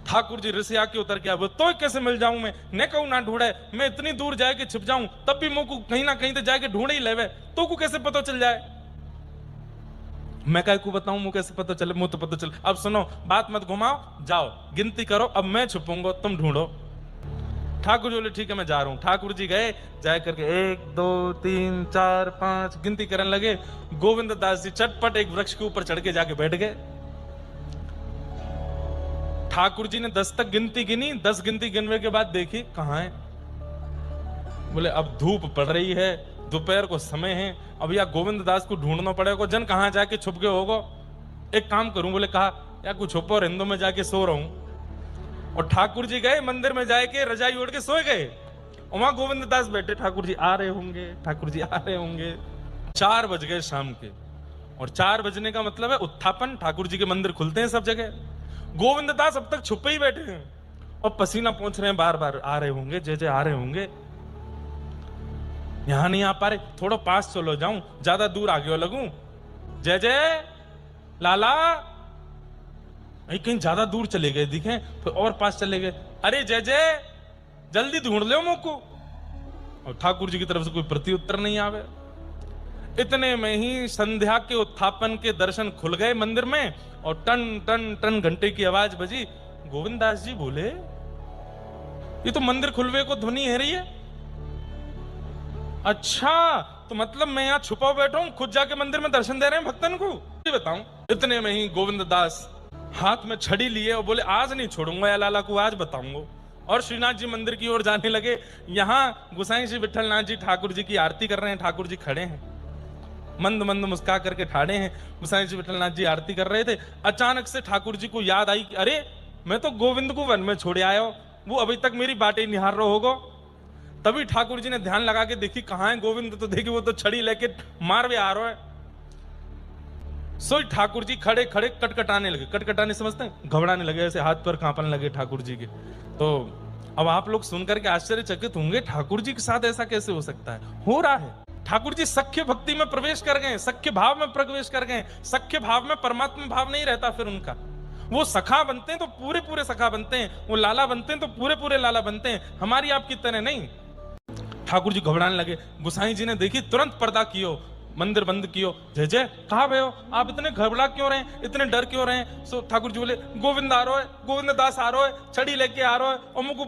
ठाकुर जी ऋषि आके उतर के आवे, तो कैसे मिल जाऊं मैं, ने कहूं ना ढूंढे, मैं इतनी दूर जाके छिप जाऊं तब भी मुझको कहीं ना कहीं तो जाके ढूंढ ही लेवे, तो को कैसे पता चल जाए। मैं काय को बताऊं, मुझे कैसे पता चले, मुझे तो पता चले। अब सुनो, बात मत घुमाओ, जाओ गिनती करो, अब मैं छुपूंगा तुम ढूंढो। ठाकुर जी बोले ठीक है मैं जा रहा हूं। ठाकुर जी गए, जाए करके 1 2 3 4 5 गिनती करने लगे। गोविंद दास जी चटपट एक वृक्ष के ऊपर चढ़ के जाके बैठ गए। ठाकुर जी ने 10 तक गिनती गिनी, 10 गिनती गिनने के बाद देखी कहां है। बोले अब धूप पड़ रही है, दोपहर को समय है, अब या गोविंद दास को ढूंढना पड़ेगा, जन कहां जाके छुप गए होगो। एक काम करूं, बोले कहा या कुछ छुपो और हिंदू में जाके सो रहा हूं। और ठाकुर जी गए मंदिर में जाके रजाई ओढ़ के सोए गए। वहां गोविंद दास बैठे, ठाकुर जी आ रहे होंगे, ठाकुर जी आ रहे होंगे। 4 बज गए शाम के, और 4 बजने का मतलब है उत्थापन। ठाकुर जी के मंदिर खुलते हैं सब जगह। गोविंद दास अब तक छुपे ही बैठे हैं और पसीना पहुंच रहे हैं, बार बार आ रहे होंगे, जय जय आ रहे होंगे। यहां नहीं आ पा रहे, थोड़ा पास चलो जाऊं, ज्यादा दूर आगे लगूं, जय जय लाला। कहीं ज्यादा दूर चले गए दिखे, फिर और पास चले गए, अरे जय जय जल्दी ढूंढ लो मुझको। और ठाकुर जी की तरफ से कोई प्रत्युत्तर नहीं आवे। इतने में ही संध्या के उत्थापन के दर्शन खुल गए मंदिर में, और टन टन टन घंटे की आवाज बजी। गोविंद दास जी बोले ये तो मंदिर खुलवे को ध्वनि है रही है। अच्छा, तो मतलब मैं यहां छुपा बैठा हूं, खुद जाके मंदिर में दर्शन दे रहे हैं भक्तन को। बताऊं, इतने में ही गोविंद दास हाथ में छड़ी लिए और बोले आज नहीं छोड़ूंगा या लाला को, आज बताऊंगा। और श्रीनाथ जी मंदिर की ओर जाने लगे। यहां गुसाई जी विठलनाथ जी ठाकुर जी की आरती कर रहे हैं। ठाकुर जी खड़े हैं, मंद मंद मुस्का करके ठाड़े हैं। गुसाई जी विठलनाथ जी आरती कर रहे थे। अचानक से ठाकुर जी को याद आई कि अरे मैं तो गोविंद को वन में छोड़े आया हूं, वो अभी तक मेरी बातें निहार रहा होगा। तभी ठाकुर जी ने ध्यान लगा के देखी कहां है गोविंद, तो देखी वो तो छड़ी लेके मार भी आ रहा है। सो ठाकुर जी खड़े खड़े कटकटाने लगे। कटकटाने समझते हैं, घबराने लगे, ऐसे हाथ पर कांपने लगे ठाकुर जी के। तो अब आप लोग सुनकर के आश्चर्यचकित होंगे, ठाकुर जी के साथ ऐसा कैसे हो सकता है? हो रहा है। ठाकुर जी सख्य भक्ति में प्रवेश कर गए, सख्य भाव में प्रवेश कर गए। सख्य भाव में परमात्मा भाव नहीं रहता फिर उनका। वो सखा बनते हैं तो पूरे पूरे सखा बनते हैं, वो लाला बनते हैं तो पूरे पूरे लाला बनते हैं, हमारी आपकी तरह नहीं। ठाकुर जी घबराने लगे। गुसाई जी ने देखी, तुरंत पर्दा कियो, मंदिर बंद कियो। जय जय कहां गए हो आप, इतने घबरा क्यों रहे हैं, इतने डर क्यों रहे हैं? सो ठाकुर जी बोले गोविंद आ रहा है, गोविंद दास आ रहा है, छड़ी लेके आ रहा है और मुझको